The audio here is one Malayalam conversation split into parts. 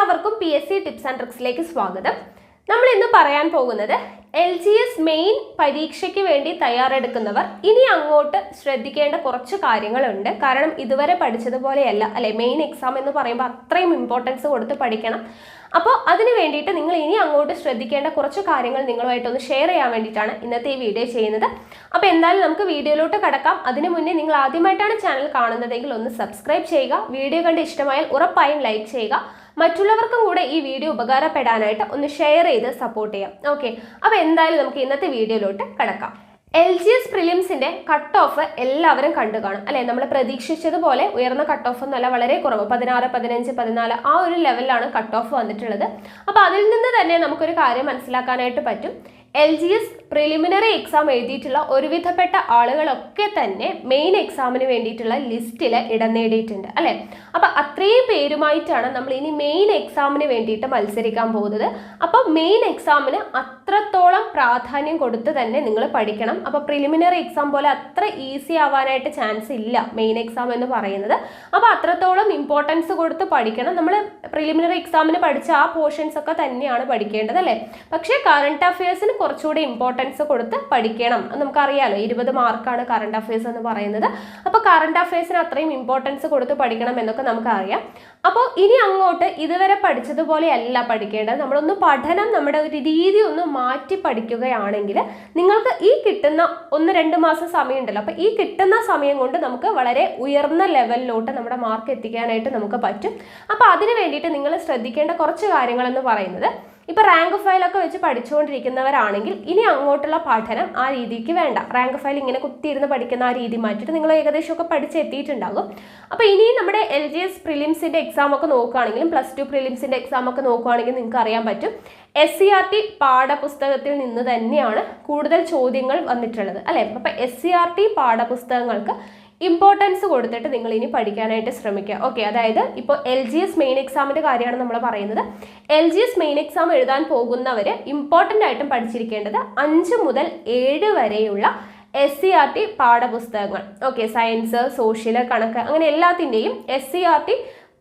എല്ലാവർക്കും PSC ടിപ്സ് ആൻഡ് ട്രിക്സിലേക്ക് സ്വാഗതം. നമ്മൾ ഇന്ന് പറയാൻ പോകുന്നത് LGS മെയിൻ പരീക്ഷയ്ക്ക് വേണ്ടി തയ്യാറെടുക്കുന്നവർ ഇനി അങ്ങോട്ട് ശ്രദ്ധിക്കേണ്ട കുറച്ച് കാര്യങ്ങളുണ്ട്. കാരണം ഇതുവരെ പഠിച്ചതുപോലെയല്ല അല്ലെ, മെയിൻ എക്സാം എന്ന് പറയുമ്പോൾ അത്രയും ഇമ്പോർട്ടൻസ് കൊടുത്ത് പഠിക്കണം. അപ്പോൾ അതിന് വേണ്ടിയിട്ട് നിങ്ങൾ ഇനി അങ്ങോട്ട് ശ്രദ്ധിക്കേണ്ട കുറച്ച് കാര്യങ്ങൾ നിങ്ങളുമായിട്ടൊന്ന് ഷെയർ ചെയ്യാൻ വേണ്ടിയിട്ടാണ് ഇന്നത്തെ ഈ വീഡിയോ ചെയ്യുന്നത്. അപ്പോൾ എന്തായാലും നമുക്ക് വീഡിയോയിലോട്ട് കടക്കാം. അതിനു മുന്നേ നിങ്ങൾ ആദ്യമായിട്ടാണ് ചാനൽ കാണുന്നതെങ്കിൽ ഒന്ന് സബ്സ്ക്രൈബ് ചെയ്യുക. വീഡിയോ കണ്ട് ഇഷ്ടമായാൽ ഉറപ്പായും ലൈക്ക് ചെയ്യുക. മറ്റുള്ളവർക്കും കൂടെ ഈ വീഡിയോ ഉപകാരപ്പെടാനായിട്ട് ഒന്ന് ഷെയർ ചെയ്ത് സപ്പോർട്ട് ചെയ്യാം. ഓക്കെ, അപ്പോൾ എന്തായാലും നമുക്ക് ഇന്നത്തെ വീഡിയോയിലോട്ട് കടക്കാം. LGS പ്രിലിംസിന്റെ കട്ട് ഓഫ് എല്ലാവരും കണ്ടു കാണും അല്ലെ. നമ്മൾ പ്രതീക്ഷിച്ചതുപോലെ ഉയർന്ന കട്ട് ഓഫ് എന്നല്ല, വളരെ കുറവ് 16, 15, 14 ആ ഒരു ലെവലിലാണ് കട്ട് ഓഫ് വന്നിട്ടുള്ളത്. അപ്പോൾ അതിൽ നിന്ന് തന്നെ നമുക്കൊരു കാര്യം മനസ്സിലാക്കാനായിട്ട് പറ്റും. LGS പ്രിലിമിനറി എക്സാം എഴുതിയിട്ടുള്ള ഒരുവിധപ്പെട്ട ആളുകളൊക്കെ തന്നെ മെയിൻ എക്സാമിന് വേണ്ടിയിട്ടുള്ള ലിസ്റ്റിൽ ഇടം നേടിയിട്ടുണ്ട് അല്ലെ. അപ്പൊ അത്രയും പേരുമായിട്ടാണ് നമ്മൾ ഇനി മെയിൻ എക്സാമിന് വേണ്ടിയിട്ട് മത്സരിക്കാൻ പോകുന്നത്. അപ്പൊ മെയിൻ എക്സാമിന് അത്രത്തോളം പ്രാധാന്യം കൊടുത്ത് തന്നെ നിങ്ങൾ പഠിക്കണം. അപ്പൊ പ്രിലിമിനറി എക്സാം പോലെ അത്ര ഈസി ആവാനായിട്ട് ചാൻസ് ഇല്ല മെയിൻ എക്സാം എന്ന് പറയുന്നത്. അപ്പൊ അത്രത്തോളം ഇമ്പോർട്ടൻസ് കൊടുത്ത് പഠിക്കണം. നമ്മൾ പ്രിലിമിനറി എക്സാമിന് പഠിച്ച ആ പോർഷൻസ് ഒക്കെ തന്നെയാണ് പഠിക്കേണ്ടത് അല്ലെ. പക്ഷേ കറണ്ട് അഫയേഴ്സിന് കുറച്ചുകൂടി ഇമ്പോർട്ടൻസ് കൊടുത്ത് പഠിക്കണം. നമുക്കറിയാലോ 20 മാർക്കാണ് കറണ്ട് അഫയേഴ്സ് എന്ന് പറയുന്നത്. അപ്പോൾ കറണ്ട് അഫയേഴ്സിന് അത്രയും ഇമ്പോർട്ടൻസ് കൊടുത്ത് പഠിക്കണം എന്നൊക്കെ നമുക്കറിയാം. അപ്പോൾ ഇനി അങ്ങോട്ട് ഇതുവരെ പഠിച്ചതുപോലെയല്ല പഠിക്കേണ്ടത്. നമ്മളൊന്ന് പഠനം, നമ്മുടെ ഒരു രീതി ഒന്ന് മാറ്റി പഠിക്കുകയാണെങ്കിൽ നിങ്ങൾക്ക് ഈ കിട്ടുന്ന 1-2 മാസം സമയമുണ്ടല്ലോ, അപ്പോൾ ഈ കിട്ടുന്ന സമയം കൊണ്ട് നമുക്ക് വളരെ ഉയർന്ന ലെവലിലോട്ട് നമ്മുടെ മാർക്ക് എത്തിക്കാനായിട്ട് നമുക്ക് പറ്റും. അപ്പോൾ അതിന് വേണ്ടിയിട്ട് നിങ്ങൾ ശ്രദ്ധിക്കേണ്ട കുറച്ച് കാര്യങ്ങളെന്ന് പറയുന്നത്, ഇപ്പോൾ റാങ്ക് ഫയലൊക്കെ വെച്ച് പഠിച്ചുകൊണ്ടിരിക്കുന്നവരാണെങ്കിൽ ഇനി അങ്ങോട്ടുള്ള പഠനം ആ രീതിക്ക് വേണ്ട. റാങ്ക് ഫയൽ ഇങ്ങനെ കുത്തിയിരുന്ന് പഠിക്കുന്ന ആ രീതി മാറ്റിയിട്ട് നിങ്ങൾ ഏകദേശമൊക്കെ പഠിച്ചെത്തിയിട്ടുണ്ടാകും. അപ്പോൾ ഇനി നമ്മുടെ LGS പ്രിലിംസിൻ്റെ എക്സാം ഒക്കെ നോക്കുകയാണെങ്കിലും +2 പ്രിലിംസിൻ്റെ എക്സാം ഒക്കെ നോക്കുകയാണെങ്കിൽ നിങ്ങൾക്ക് അറിയാൻ പറ്റും SCERT പാഠപുസ്തകത്തിൽ നിന്ന് തന്നെയാണ് കൂടുതൽ ചോദ്യങ്ങൾ വന്നിട്ടുള്ളത് അല്ലേ. അപ്പോൾ SCERT പാഠപുസ്തകങ്ങൾക്ക് ഇമ്പോർട്ടൻസ് കൊടുത്തിട്ട് നിങ്ങൾ ഇനി പഠിക്കാനായിട്ട് ശ്രമിക്കുക. ഓക്കെ, അതായത് ഇപ്പോൾ LGS മെയിൻ എക്സാമിൻ്റെ കാര്യമാണ് നമ്മൾ പറയുന്നത്. LGS മെയിൻ എക്സാം എഴുതാൻ പോകുന്നവർ ഇമ്പോർട്ടൻ്റ് ആയിട്ടും പഠിച്ചിരിക്കേണ്ടത് 5 മുതൽ 7 വരെയുള്ള SCERT പാഠപുസ്തകങ്ങൾ. ഓക്കെ, സയൻസ്, സോഷ്യൽ, കണക്ക് അങ്ങനെ എല്ലാത്തിൻ്റെയും SCERT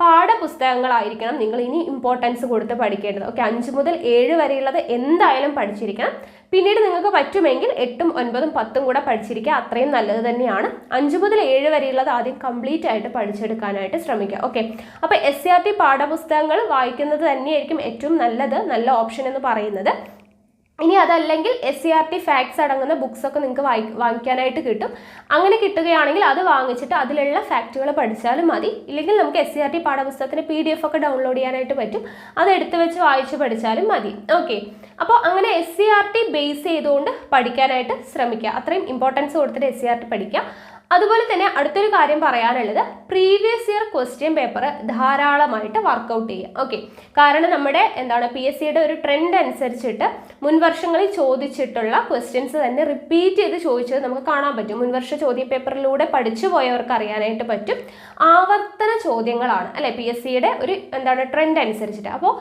പാഠപുസ്തകങ്ങളായിരിക്കണം നിങ്ങൾ ഇനി ഇമ്പോർട്ടൻസ് കൊടുത്ത് പഠിക്കേണ്ടത്. ഓക്കെ, 5 മുതൽ 7 വരെയുള്ളത് എന്തായാലും പഠിച്ചിരിക്കണം. പിന്നീട് നിങ്ങൾക്ക് പറ്റുമെങ്കിൽ 8ഉം 9ഉം 10ഉം കൂടെ പഠിച്ചിരിക്കുക, അത്രയും നല്ലത് തന്നെയാണ്. 5 മുതൽ 7 വരെയുള്ളത് ആദ്യം കംപ്ലീറ്റ് ആയിട്ട് പഠിച്ചെടുക്കാനായിട്ട് ശ്രമിക്കുക. ഓക്കെ, അപ്പോൾ SCERT പാഠപുസ്തകങ്ങൾ വായിക്കുന്നത് തന്നെയായിരിക്കും ഏറ്റവും നല്ല ഓപ്ഷൻ എന്ന് പറയുന്നത്. ഇനി അതല്ലെങ്കിൽ SCERT ഫാക്ട്സ് അടങ്ങുന്ന ബുക്സ് ഒക്കെ നിങ്ങൾക്ക് വാങ്ങിക്കാനായിട്ട് കിട്ടും. അങ്ങനെ കിട്ടുകയാണെങ്കിൽ അത് വാങ്ങിച്ചിട്ട് അതിലുള്ള ഫാക്റ്റുകൾ പഠിച്ചാലും മതി. ഇല്ലെങ്കിൽ നമുക്ക് SCERT പാഠപുസ്തകത്തിന് PDF ഒക്കെ ഡൗൺലോഡ് ചെയ്യാനായിട്ട് പറ്റും. അത് എടുത്തു വെച്ച് വായിച്ച് പഠിച്ചാലും മതി. ഓക്കെ, അപ്പോൾ അങ്ങനെ SCERT ബേസ് ചെയ്തുകൊണ്ട് പഠിക്കാനായിട്ട് ശ്രമിക്കുക. അത്രയും ഇമ്പോർട്ടൻസ് കൊടുത്തിട്ട് SCERT പഠിക്കുക. അതുപോലെ തന്നെ അടുത്തൊരു കാര്യം പറയാനുള്ളത്, പ്രീവിയസ് ഇയർ ക്വസ്റ്റ്യൻ പേപ്പർ ധാരാളമായിട്ട് വർക്കൗട്ട് ചെയ്യുക. ഓക്കെ, കാരണം നമ്മുടെ PSCയുടെ ഒരു ട്രെൻഡ് അനുസരിച്ചിട്ട് മുൻവർഷങ്ങളിൽ ചോദിച്ചിട്ടുള്ള ക്വസ്റ്റ്യൻസ് തന്നെ റിപ്പീറ്റ് ചെയ്ത് ചോദിച്ചത് നമുക്ക് കാണാൻ പറ്റും. മുൻവർഷ ചോദ്യ പേപ്പറിലൂടെ പഠിച്ചു പോയവർക്ക് അറിയാനായിട്ട് പറ്റും. ആവർത്തന ചോദ്യങ്ങളാണ് അല്ലെ PSCയുടെ ഒരു ട്രെൻഡ് അനുസരിച്ചിട്ട്. അപ്പോൾ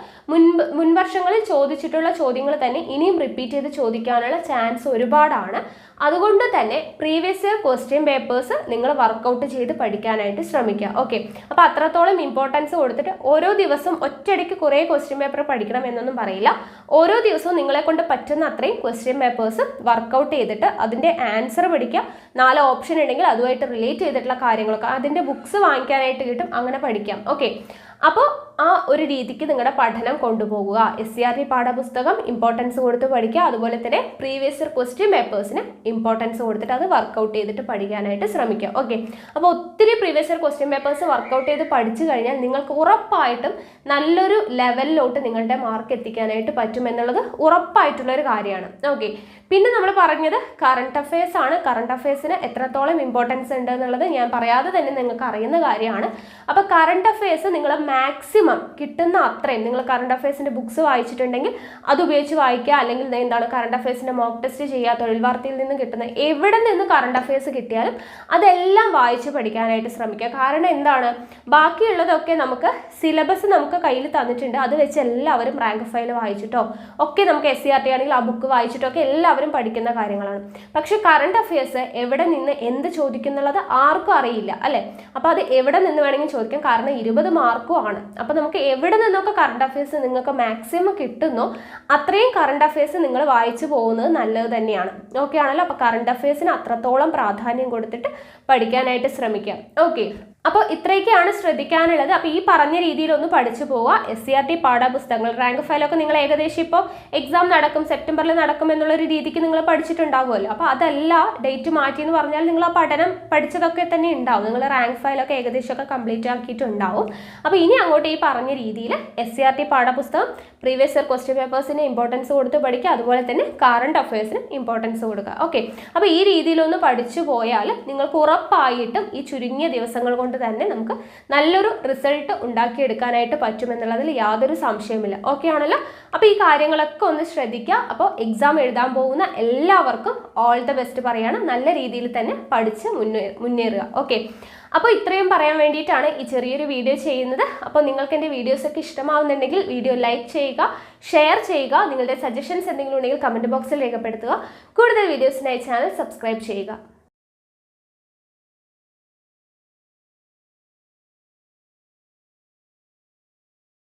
മുൻവർഷങ്ങളിൽ ചോദിച്ചിട്ടുള്ള ചോദ്യങ്ങൾ തന്നെ ഇനിയും റിപ്പീറ്റ് ചെയ്ത് ചോദിക്കാനുള്ള ചാൻസ് ഒരുപാടാണ്. അതുകൊണ്ട് തന്നെ പ്രീവിയസ് ഇയർ ക്വസ്റ്റ്യൻ പേപ്പേഴ്സ് നിങ്ങൾ വർക്കൗട്ട് ചെയ്ത് പഠിക്കാനായിട്ട് ശ്രമിക്കുക. ഓക്കെ, അപ്പോൾ അത്രത്തോളം ഇമ്പോർട്ടൻസ് കൊടുത്തിട്ട് ഓരോ ദിവസവും ഒറ്റയടിക്ക് കുറേ ക്വസ്റ്റ്യൻ പേപ്പർ പഠിക്കണം എന്നൊന്നും പറയില്ല. ഓരോ ദിവസവും നിങ്ങളെ കൊണ്ട് പറ്റുന്ന അത്രയും ക്വസ്റ്റ്യൻ പേപ്പേഴ്സ് വർക്കൗട്ട് ചെയ്തിട്ട് അതിൻ്റെ ആൻസർ പഠിക്കുക. 4 ഓപ്ഷൻ ഉണ്ടെങ്കിൽ അതുമായിട്ട് റിലേറ്റ് ചെയ്തിട്ടുള്ള കാര്യങ്ങളൊക്കെ അതിൻ്റെ ബുക്സ് വാങ്ങിക്കാനായിട്ട് കിട്ടും, അങ്ങനെ പഠിക്കാം. ഓക്കെ, അപ്പോൾ ആ ഒരു രീതിക്ക് നിങ്ങളുടെ പഠനം കൊണ്ടുപോകുക. SCERT പാഠപുസ്തകം ഇമ്പോർട്ടൻസ് കൊടുത്ത് പഠിക്കുക. അതുപോലെ തന്നെ പ്രീവിയസ് ഇയർ ക്വസ്റ്റ്യൻ പേപ്പേഴ്സിന് ഇമ്പോർട്ടൻസ് കൊടുത്തിട്ട് അത് വർക്കൗട്ട് ചെയ്തിട്ട് പഠിക്കാനായിട്ട് ശ്രമിക്കുക. ഓക്കെ, അപ്പോൾ ഒത്തിരി previous year question papers work out ചെയ്ത് പഠിച്ചു കഴിഞ്ഞാൽ നിങ്ങൾക്ക് ഉറപ്പായിട്ടും നല്ലൊരു ലെവലിലോട്ട് നിങ്ങളുടെ മാർക്ക് എത്തിക്കാനായിട്ട് പറ്റും എന്നുള്ളത് ഉറപ്പായിട്ടുള്ളൊരു കാര്യമാണ്. ഓക്കെ, പിന്നെ നമ്മൾ പറഞ്ഞത് കറണ്ട് അഫയേഴ്സ് ആണ്. കറണ്ട് അഫയേഴ്സിന് എത്രത്തോളം ഇമ്പോർട്ടൻസ് ഉണ്ട് എന്നുള്ളത് ഞാൻ പറയാതെ തന്നെ നിങ്ങൾക്ക് അറിയുന്ന കാര്യമാണ്. അപ്പോൾ കറണ്ട് അഫയേഴ്സ് നിങ്ങൾ മാക്സിമം കിട്ടുന്ന അത്രയും നിങ്ങൾ കറണ്ട് അഫയേഴ്സിൻ്റെ ബുക്സ് വായിച്ചിട്ടുണ്ടെങ്കിൽ അത് ഉപയോഗിച്ച് വായിക്കുക. അല്ലെങ്കിൽ കറണ്ട് അഫയേഴ്സിൻ്റെ മോക്ക് ടെസ്റ്റ് ചെയ്യുക. തൊഴിൽ വാർത്തയിൽ നിന്ന് കിട്ടുന്ന എവിടെ നിന്ന് കറണ്ട് അഫയേഴ്സ് കിട്ടിയാലും അതെല്ലാം വായിച്ച് പഠിക്കാനായിട്ട് ശ്രമിക്കുക. കാരണം ബാക്കിയുള്ളതൊക്കെ നമുക്ക് സിലബസ് നമുക്ക് കയ്യിൽ തന്നിട്ടുണ്ട്. അത് വെച്ച് എല്ലാവരും റാങ്ക് ഫയൽ വായിച്ചിട്ടോ ഒക്കെ നമുക്ക് SCERT ആണെങ്കിൽ ആ ബുക്ക് വായിച്ചിട്ടോ ഒക്കെ എല്ലാവരും പഠിക്കുന്ന കാര്യങ്ങളാണ്. പക്ഷെ കറണ്ട് അഫയേഴ്സ് എവിടെ നിന്ന് എന്ത് ചോദിക്കുന്നുള്ളത് ആർക്കും അറിയില്ല അല്ലേ. അപ്പോൾ അത് എവിടെ നിന്ന് വേണമെങ്കിലും ചോദിക്കാം. കാരണം 20 മാർക്ക് മാർക്കുമാണ്. അപ്പോൾ നമുക്ക് എവിടെ നിന്നൊക്കെ കറണ്ട് അഫയേഴ്സ് നിങ്ങൾക്ക് മാക്സിമം കിട്ടുന്നോ അത്രയും കറണ്ട് അഫയേഴ്സ് നിങ്ങൾ വായിച്ചു പോകുന്നത് നല്ലത് തന്നെയാണ്. ഓക്കെ ആണല്ലോ. അപ്പോൾ കറണ്ട് അഫയേഴ്സിന് അത്രത്തോളം പ്രാധാന്യം കൊടുത്തിട്ട് പഠിക്കാനായിട്ട് ശ്രമിക്കാം. ഓക്കെ, അപ്പോൾ ഇത്രയൊക്കെയാണ് ശ്രദ്ധിക്കാനുള്ളത്. അപ്പോൾ ഈ പറഞ്ഞ രീതിയിൽ ഒന്ന് പഠിച്ചു പോവുക. SCRT പാഠപുസ്തകങ്ങൾ റാങ്ക് ഫയലൊക്കെ നിങ്ങൾ ഏകദേശം ഇപ്പോൾ എക്സാം നടക്കും, സെപ്റ്റംബറിൽ നടക്കും എന്നുള്ളൊരു രീതിക്ക് നിങ്ങൾ പഠിച്ചിട്ടുണ്ടാവുമല്ലോ. അപ്പോൾ അതല്ല, ഡേറ്റ് മാറ്റി എന്ന് പറഞ്ഞാൽ നിങ്ങൾ ആ പഠനം പഠിച്ചതൊക്കെ തന്നെ ഉണ്ടാവും. നിങ്ങൾ റാങ്ക് ഫയലൊക്കെ ഏകദേശമൊക്കെ കംപ്ലീറ്റ് ആക്കിയിട്ടുണ്ടാവും. അപ്പോൾ ഇനി അങ്ങോട്ട് ഈ പറഞ്ഞ രീതിയിൽ SCRT പാഠപുസ്തകം പ്രീവിയസ് ഇയർ ക്വസ്റ്റ്യൻ പേപ്പേഴ്സിന് ഇമ്പോർട്ടൻസ് കൊടുത്ത് പഠിക്കുക, അതുപോലെ തന്നെ കറണ്ട് അഫയേഴ്സിന് ഇമ്പോർട്ടൻസ് കൊടുക്കുക. ഓക്കെ, അപ്പോൾ ഈ രീതിയിലൊന്ന് പഠിച്ചു പോയാൽ നിങ്ങൾക്ക് ഉറപ്പായിട്ടും ഈ ചുരുങ്ങിയ ദിവസങ്ങൾ കൊണ്ട് തന്നെ നമുക്ക് നല്ലൊരു റിസൾട്ട് ഉണ്ടാക്കിയെടുക്കാനായിട്ട് പറ്റുമെന്നുള്ളതിൽ യാതൊരു സംശയവുമില്ല. ഓക്കെ ആണല്ലോ. അപ്പോൾ ഈ കാര്യങ്ങളൊക്കെ ഒന്ന് ശ്രദ്ധിക്കുക. അപ്പോൾ എക്സാം എഴുതാൻ പോകുന്ന എല്ലാവർക്കും ഓൾ ദ ബെസ്റ്റ് പറയാണ്. നല്ല രീതിയിൽ തന്നെ പഠിച്ച് മുന്നേറുക. ഓക്കെ, അപ്പോൾ ഇത്രയും പറയാൻ വേണ്ടിയിട്ടാണ് ഈ ചെറിയൊരു വീഡിയോ ചെയ്യുന്നത്. അപ്പോൾ നിങ്ങൾക്ക് എൻ്റെ വീഡിയോസൊക്കെ ഇഷ്ടമാവുന്നുണ്ടെങ്കിൽ വീഡിയോ ലൈക്ക് ചെയ്യുക, ഷെയർ ചെയ്യുക. നിങ്ങളുടെ സജഷൻസ് എന്തെങ്കിലും ഉണ്ടെങ്കിൽ കമൻറ്റ് ബോക്സിൽ രേഖപ്പെടുത്തുക. കൂടുതൽ വീഡിയോസിനായി ചാനൽ സബ്സ്ക്രൈബ് ചെയ്യുക.